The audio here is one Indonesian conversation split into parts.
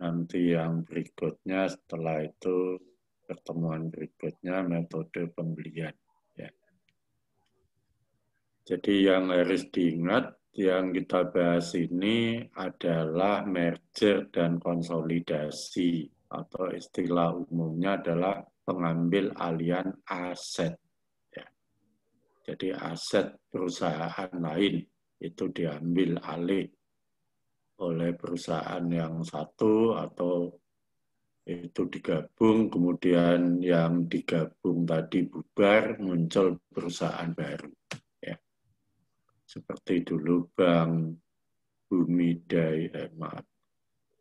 Nanti yang berikutnya setelah itu pertemuan berikutnya metode pembelian. Ya. Jadi yang harus diingat yang kita bahas ini adalah merger dan konsolidasi atau istilah umumnya adalah pengambil alihan aset. Ya. Jadi aset perusahaan lain itu diambil alih oleh perusahaan yang satu atau itu digabung, kemudian yang digabung tadi bubar, muncul perusahaan baru. Ya. Seperti dulu Bank Bumidaya,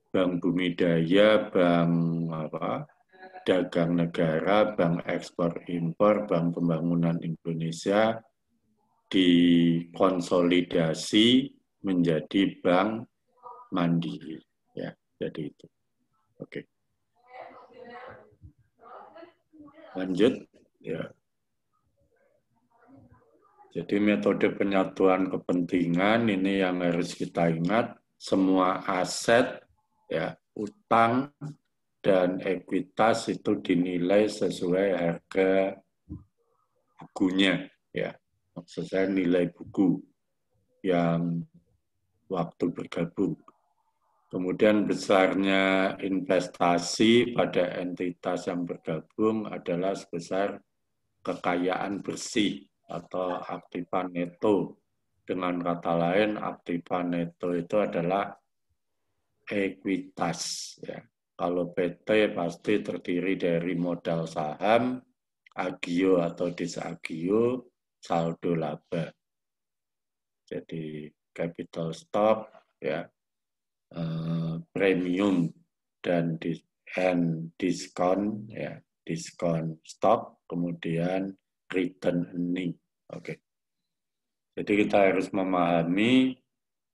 Bank Bumidaya, Bank Dagang Negara, Bank Ekspor Impor, Bank Pembangunan Indonesia dikonsolidasi menjadi Bank Mandiri. Ya, jadi itu. Oke. Lanjut. Ya. Jadi metode penyatuan kepentingan ini yang harus kita ingat. Semua aset, ya, utang dan ekuitas itu dinilai sesuai harga bukunya, ya. Maksud saya nilai buku yang waktu bergabung. Kemudian besarnya investasi pada entitas yang bergabung adalah sebesar kekayaan bersih atau aktiva neto. Dengan kata lain, aktiva neto itu adalah ekuitas. Ya. Kalau PT pasti terdiri dari modal saham, agio atau disagio, saldo laba. Jadi capital stock, ya, premium dan diskon, ya, diskon stock, kemudian return earning. Oke. Jadi kita harus memahami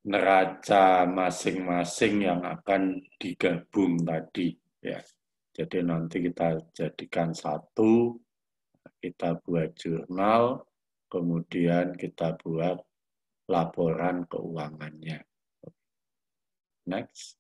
neraca masing-masing yang akan digabung tadi, ya. Jadi nanti kita jadikan satu, kita buat jurnal, kemudian kita buat laporan keuangannya. Next.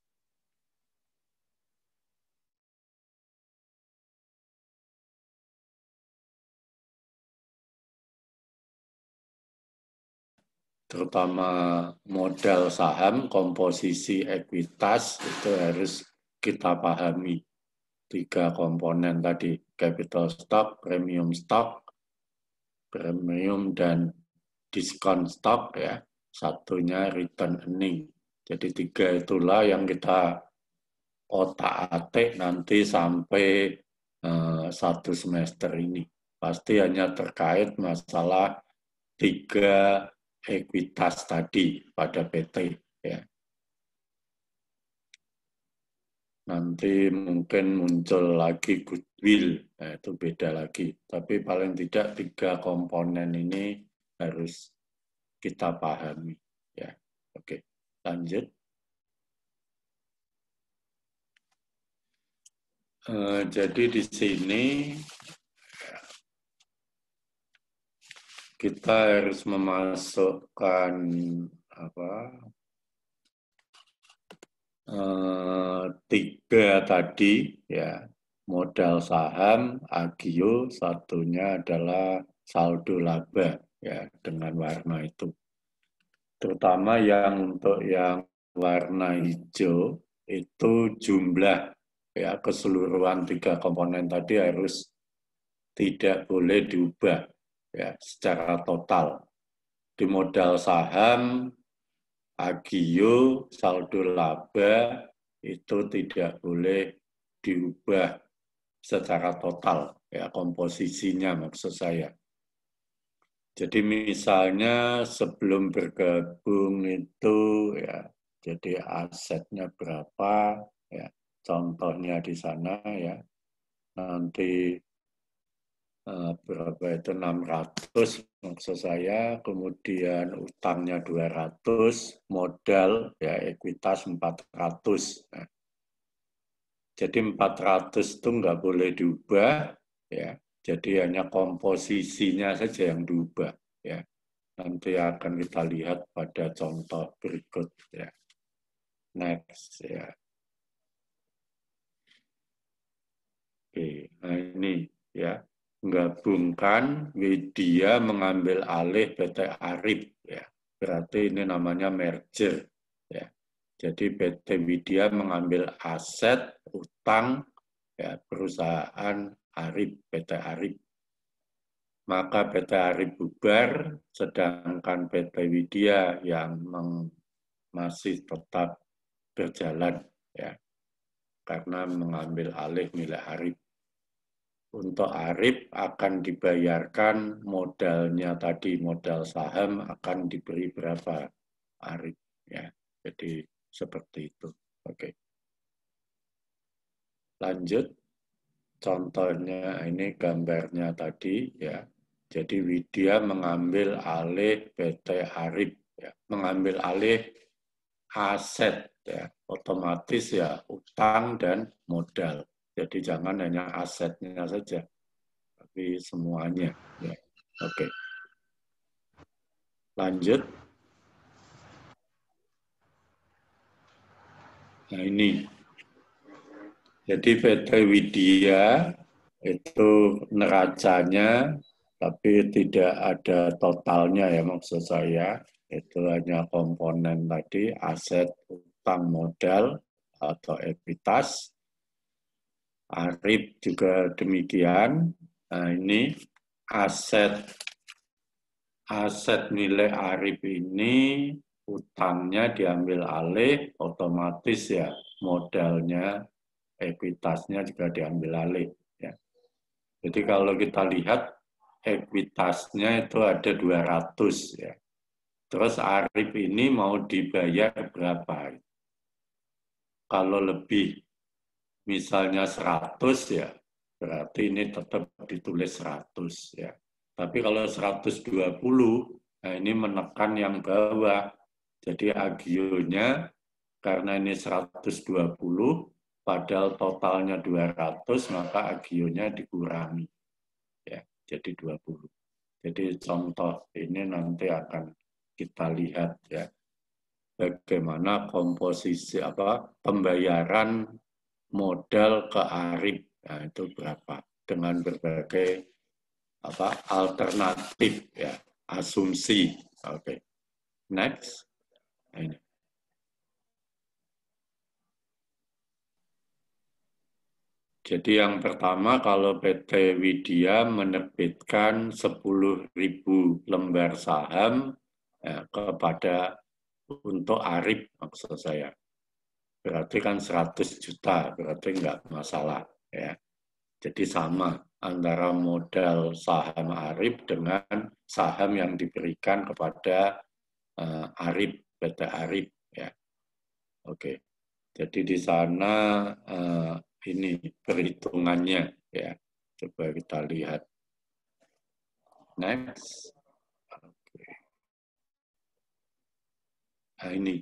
Terutama modal saham, komposisi ekuitas itu harus kita pahami. 3 komponen tadi, capital stock, premium dan diskon stock, ya. Satunya return earning. Jadi 3 itulah yang kita otak-atik nanti sampai 1 semester ini. Pasti hanya terkait masalah 3 ekuitas tadi pada PT, ya. Nanti mungkin muncul lagi goodwill, nah, itu beda lagi. Tapi paling tidak 3 komponen ini harus kita pahami, ya. Oke, lanjut. Jadi di sini kita harus memasukkan apa? 3 tadi, ya, modal saham, agio, satunya adalah saldo laba, ya, dengan warna itu. Terutama yang untuk yang warna hijau itu jumlah, ya, keseluruhan 3 komponen tadi harus tidak boleh diubah, ya, secara total. Di modal saham, agio, saldo laba itu tidak boleh diubah secara total, ya, komposisinya maksud saya. Jadi misalnya sebelum bergabung itu, ya, jadi asetnya berapa, ya, contohnya di sana, ya, nanti berapa itu 600 maksud saya, kemudian utangnya 200, modal, ya, ekuitas 400. Nah, jadi 400 itu nggak boleh diubah, ya. Jadi hanya komposisinya saja yang diubah, ya. Nanti akan kita lihat pada contoh berikut, ya. Next, ya. Nah ini ya, menggabungkan Widya mengambil alih PT Arip ya. Berarti ini namanya merger ya. Jadi PT Widya mengambil aset utang ya perusahaan Arip, PT Arip. Maka PT Arip bubar, sedangkan PT Widya yang masih tetap berjalan ya karena mengambil alih milik Arip. Untuk Arip akan dibayarkan modalnya tadi, modal saham akan diberi berapa Arip ya. Jadi seperti itu. Oke. Lanjut. Contohnya ini gambarnya tadi ya. Jadi Widya mengambil alih PT Arip ya. Mengambil alih aset ya. Otomatis ya utang dan modal. Jadi jangan hanya asetnya saja, tapi semuanya. Ya. Oke, lanjut. Nah ini, jadi PT Widya itu neracanya, tapi tidak ada totalnya ya maksud saya. Itu hanya komponen tadi, aset, utang, modal, atau ekuitas. Arip juga demikian. Nah ini aset aset nilai Arif ini utangnya diambil alih, otomatis ya modalnya, ekuitasnya juga diambil alih. Ya. Jadi kalau kita lihat ekuitasnya itu ada 200 ya. Terus Arif ini mau dibayar berapa? Kalau lebih misalnya 100 ya, berarti ini tetap ditulis 100 ya. Tapi kalau 120, nah ini menekan yang bawah. Jadi agionya karena ini 120, padahal totalnya 200, maka agionya dikurangi. Ya, jadi 20. Jadi contoh ini nanti akan kita lihat ya bagaimana komposisi pembayaran modal ke Arif. Nah, itu berapa dengan berbagai alternatif ya, asumsi. Oke. Next. Nah, ini. Jadi yang pertama kalau PT Widya menerbitkan 10.000 lembar saham ya, kepada untuk Arif maksud saya. Berarti kan 100 juta, berarti enggak masalah ya. Jadi sama antara modal saham Arif dengan saham yang diberikan kepada Arif, PT Arif ya. Oke. Jadi di sana ini perhitungannya ya. Coba kita lihat. Next. Oke. Nah ini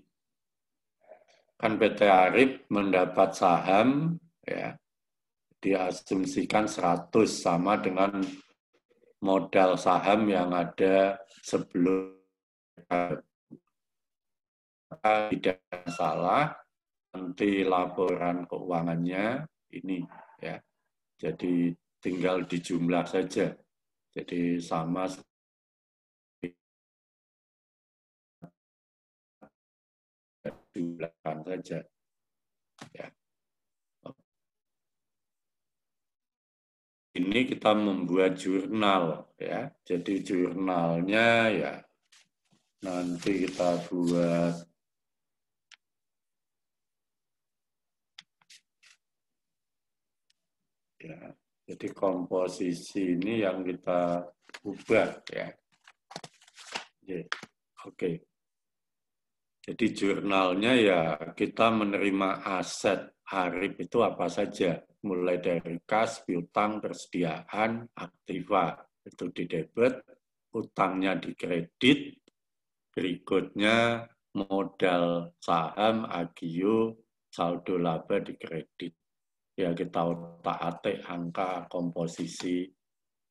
kan PT Arif mendapat saham ya diasumsikan 100 sama dengan modal saham yang ada sebelum tidak salah nanti laporan keuangannya ini ya. Jadi tinggal dijumlah saja. Jadi sama dijumlahkan saja ya. Ini kita membuat jurnal ya. Jadi jurnalnya ya nanti kita buat ya. Jadi komposisi ini yang kita ubah ya. Oke. Jadi jurnalnya ya kita menerima aset Arif itu apa saja, mulai dari kas, piutang, persediaan, aktiva itu di debit, utangnya di kredit, berikutnya modal saham, agio, saldo laba di kredit. Ya kita otak-atik angka komposisi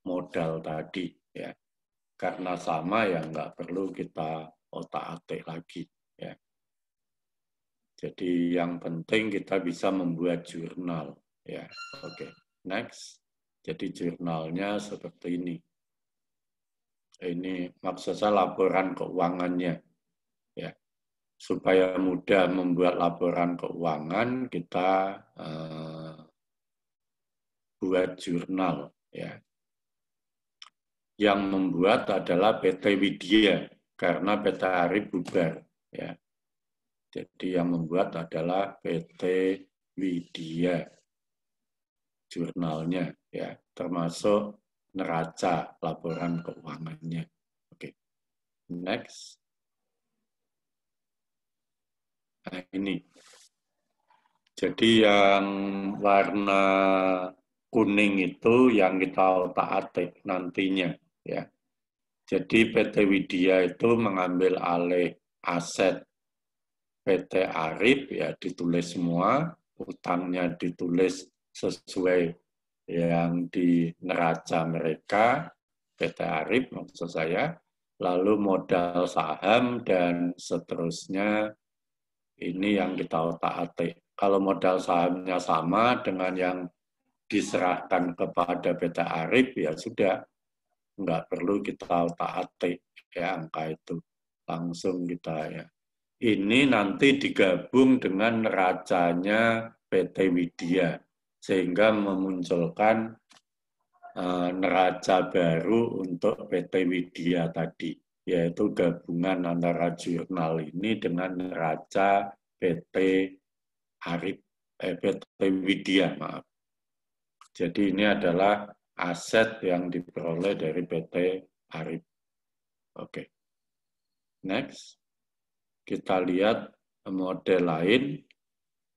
modal tadi ya. Karena sama ya nggak perlu kita otak-atik lagi ya. Jadi yang penting kita bisa membuat jurnal ya. Oke, next. Jadi jurnalnya seperti ini. Ini maksud saya laporan keuangannya. Ya. Supaya mudah membuat laporan keuangan, kita buat jurnal. Ya. Yang membuat adalah PT Widya, karena PT Arif bubar. Ya. Jadi yang membuat adalah PT Widya, jurnalnya, ya, termasuk neraca laporan keuangannya. Oke, next. Nah, ini. Jadi yang warna kuning itu yang kita otak-atik nantinya, ya. Jadi PT Widya itu mengambil alih aset PT Arif, ya ditulis semua, utangnya ditulis sesuai yang di neraca mereka, PT Arif maksud saya, lalu modal saham dan seterusnya, ini yang kita otak-atik. Kalau modal sahamnya sama dengan yang diserahkan kepada PT Arif, ya sudah, nggak perlu kita otak-atik ya angka itu. Langsung kita ya. Ini nanti digabung dengan neracanya PT Widya, sehingga memunculkan neraca baru untuk PT Widya tadi, yaitu gabungan antara jurnal ini dengan neraca PT Arif, PT Widya, maaf. Jadi ini adalah aset yang diperoleh dari PT Arif. Oke. Next. Kita lihat model lain.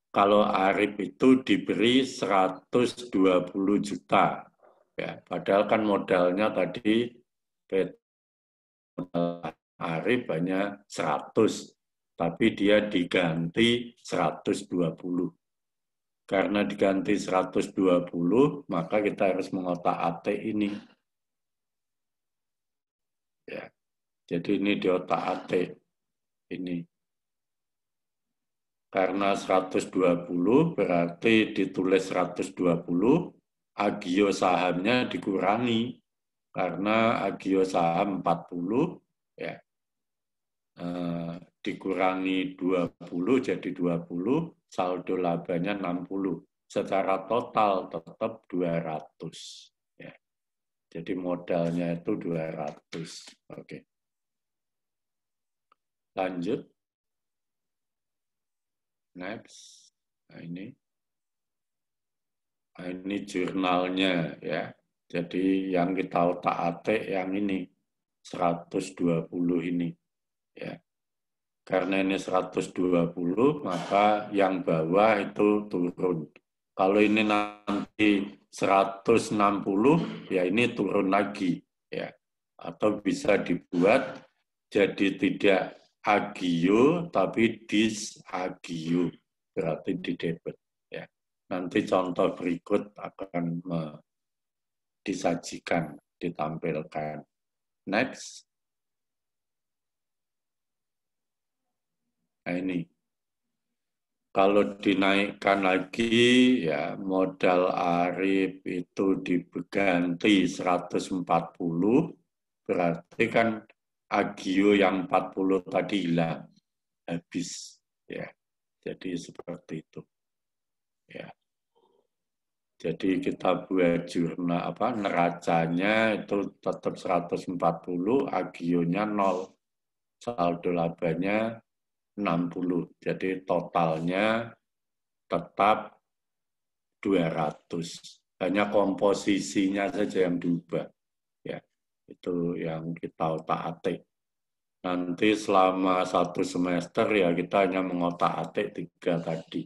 Kalau Arif itu diberi 120 juta. Ya, padahal kan modalnya tadi modal Arif hanya 100, tapi dia diganti 120. Karena diganti 120, maka kita harus mengotak-atik ini. Ya. Jadi ini di otak-atik ini. Karena 120 berarti ditulis 120, agio sahamnya dikurangi. Karena agio saham 40, ya, dikurangi 20 jadi 20, saldo labanya 60. Secara total tetap 200. Ya. Jadi modalnya itu 200. Oke. Lanjut. Next. Nah, ini. Nah, ini jurnalnya ya. Jadi yang kita otak-atik yang ini 120 ini ya. Karena ini 120 maka yang bawah itu turun. Kalau ini nanti 160 ya ini turun lagi ya. Atau bisa dibuat jadi tidak agio tapi disagio, berarti di debit ya. Nanti contoh berikut akan disajikan, ditampilkan. Next. Nah ini. Kalau dinaikkan lagi, ya modal Arif itu diganti 140, berarti kan agio yang 40 tadi hilang, habis. Ya, jadi seperti itu. Ya. Jadi kita buat jurnal neracanya itu tetap 140, agionya 0, saldo labanya 60. Jadi totalnya tetap 200. Hanya komposisinya saja yang diubah. Ya, itu yang kita otak-atik. Nanti selama 1 semester ya kita hanya mengotak-atik 3 tadi.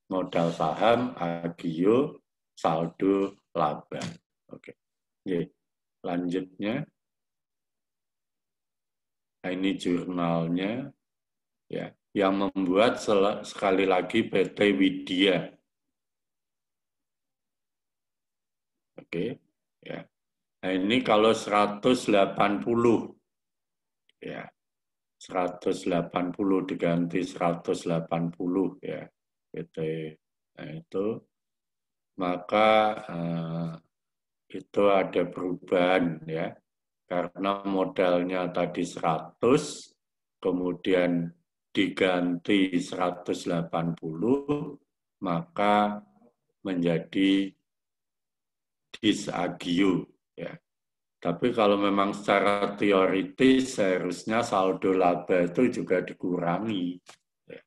Modal saham, agio, saldo, laba. Oke. Oke. Lanjutnya. Nah, ini jurnalnya. Ya, yang membuat sekali lagi PT Widya. Oke. Ya. Nah, ini kalau 180. Ya. 180 diganti 180 ya. PT. Nah, itu maka itu ada perubahan ya. Karena modalnya tadi 100, kemudian diganti 180, maka menjadi disagio ya. Tapi kalau memang secara teoritis seharusnya saldo laba itu juga dikurangi. Ya.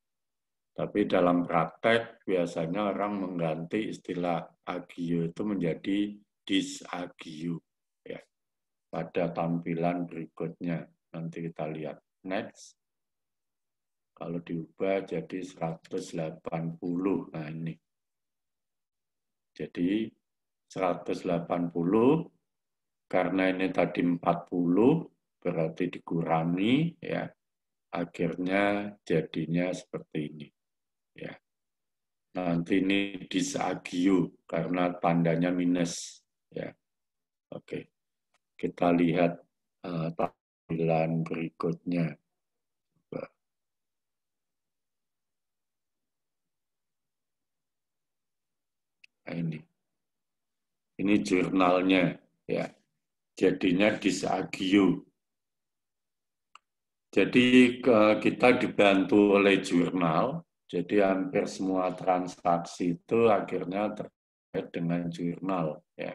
Tapi dalam praktek biasanya orang mengganti istilah agio itu menjadi disagio. Ya. Pada tampilan berikutnya nanti kita lihat. Next. Kalau diubah jadi 180. Nah ini. Jadi 180 karena ini tadi 40 berarti dikurangi ya. Akhirnya jadinya seperti ini ya. Nanti ini disagio karena tandanya minus ya. Oke. Kita lihat tampilan berikutnya. Nah, ini jurnalnya ya. Jadinya disagio. Jadi kita dibantu oleh jurnal. Jadi hampir semua transaksi itu akhirnya terkait dengan jurnal ya.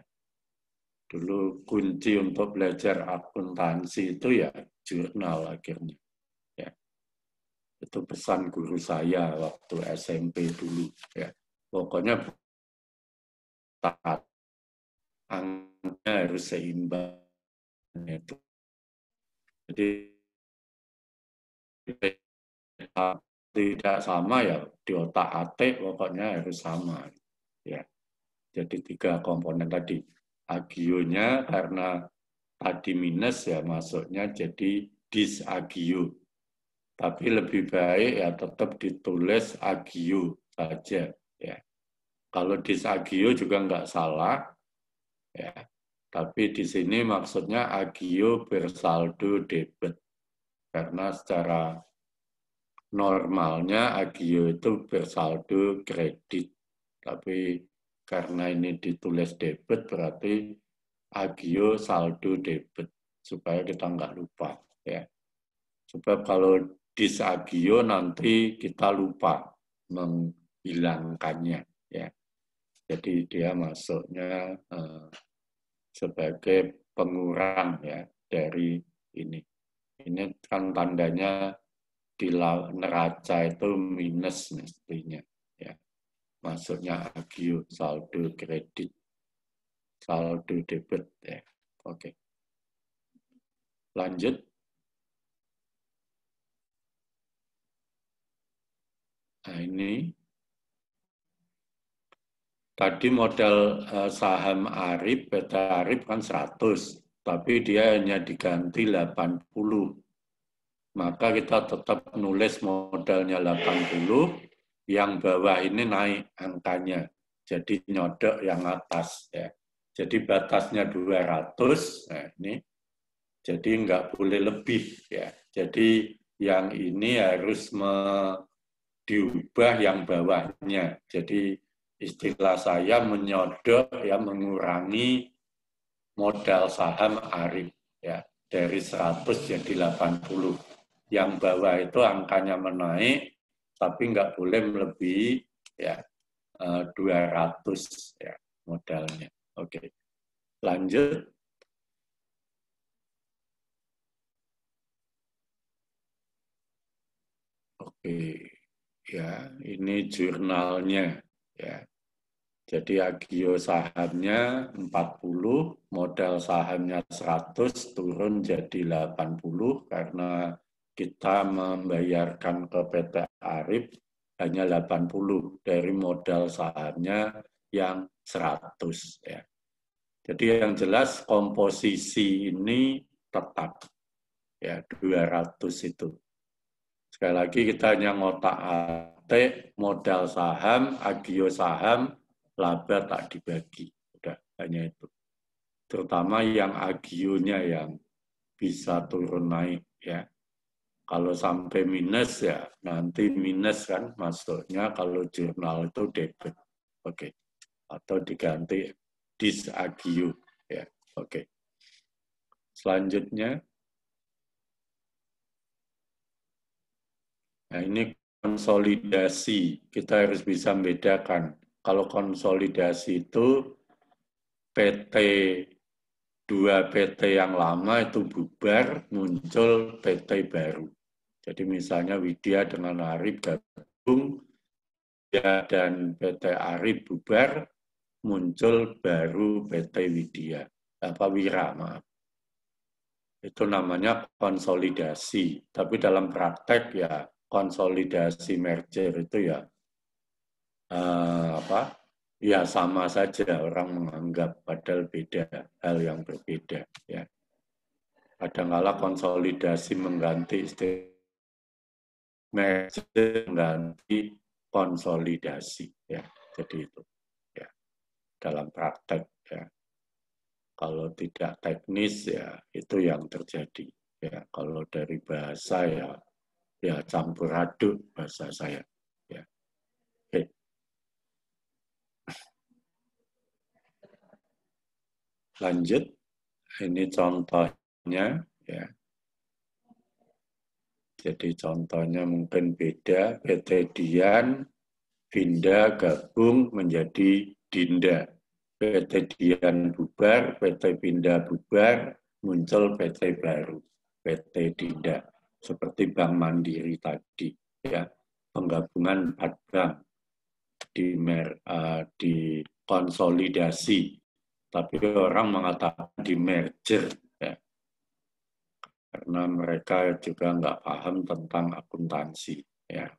Dulu kunci untuk belajar akuntansi itu ya jurnal akhirnya. Ya. Itu pesan guru saya waktu SMP dulu ya. Pokoknya angka harus seimbang itu. Jadi tidak sama ya di otak atik pokoknya harus sama ya. Jadi 3 komponen tadi. Agionya karena tadi minus ya masuknya jadi disagio. Tapi lebih baik ya tetap ditulis agio saja ya. Kalau disagio juga nggak salah ya. Tapi di sini maksudnya agio bersaldo debit. Karena secara normalnya agio itu bersaldo kredit. Tapi karena ini ditulis debit berarti agio saldo debit supaya kita nggak lupa ya. Sebab kalau disagio nanti kita lupa menghilangkannya ya. Jadi dia masuknya sebagai pengurang ya dari ini. Ini kan tandanya di neraca itu minus mestinya ya. Masuknya agio saldo kredit, saldo debit ya. Oke. Lanjut. Nah ini tadi modal saham Arif, PT Arif kan 100, tapi dia hanya diganti 80. Maka kita tetap nulis modalnya 80, yang bawah ini naik angkanya. Jadi nyodok yang atas ya. Jadi batasnya 200, nah ini. Jadi nggak boleh lebih ya. Jadi yang ini harus diubah yang bawahnya. Jadi istilah saya menyodok ya mengurangi modal saham Arif ya dari 100 jadi 80. Yang bawah itu angkanya menaik tapi nggak boleh melebihi ya 200 ya modalnya. Oke. Lanjut. Oke. Ya, ini jurnalnya ya. Jadi agio sahamnya 40, modal sahamnya 100 turun jadi 80 karena kita membayarkan ke PT Arif hanya 80 dari modal sahamnya yang 100 ya. Jadi yang jelas komposisi ini tetap ya 200 itu. Sekali lagi kita hanya ngotak-atik modal saham, agio saham, laba tak dibagi. Udah, hanya itu. Terutama yang agionya yang bisa turun naik ya. Kalau sampai minus ya nanti minus kan masuknya kalau jurnal itu debit. Oke. Atau diganti disagio. Oke. Selanjutnya, nah ini konsolidasi. Kita harus bisa membedakan. Kalau konsolidasi itu PT, dua PT yang lama itu bubar, muncul PT baru. Jadi misalnya Widya dengan Arif gabung, ya, dan PT Arif bubar, muncul baru PT Widya. Wira, maaf. Itu namanya konsolidasi. Tapi dalam praktek ya konsolidasi merger itu ya ya sama saja, orang menganggap padahal beda, hal yang berbeda. Ya. Kadang-kala konsolidasi mengganti istilah merger, mengganti konsolidasi. Ya. Jadi itu ya dalam praktek ya. Kalau tidak teknis ya itu yang terjadi. Ya, kalau dari bahasa ya campur aduk bahasa saya. Ya. Oke. Lanjut, ini contohnya ya. Jadi contohnya mungkin beda, PT Dian, Vinda gabung menjadi Dinda. PT Dian bubar, PT Vinda bubar, muncul PT baru, PT Dinda. Seperti Bank Mandiri tadi, ya, penggabungan 4 bank di konsolidasi, tapi orang mengatakan di merger, ya, karena mereka juga nggak paham tentang akuntansi. Ya,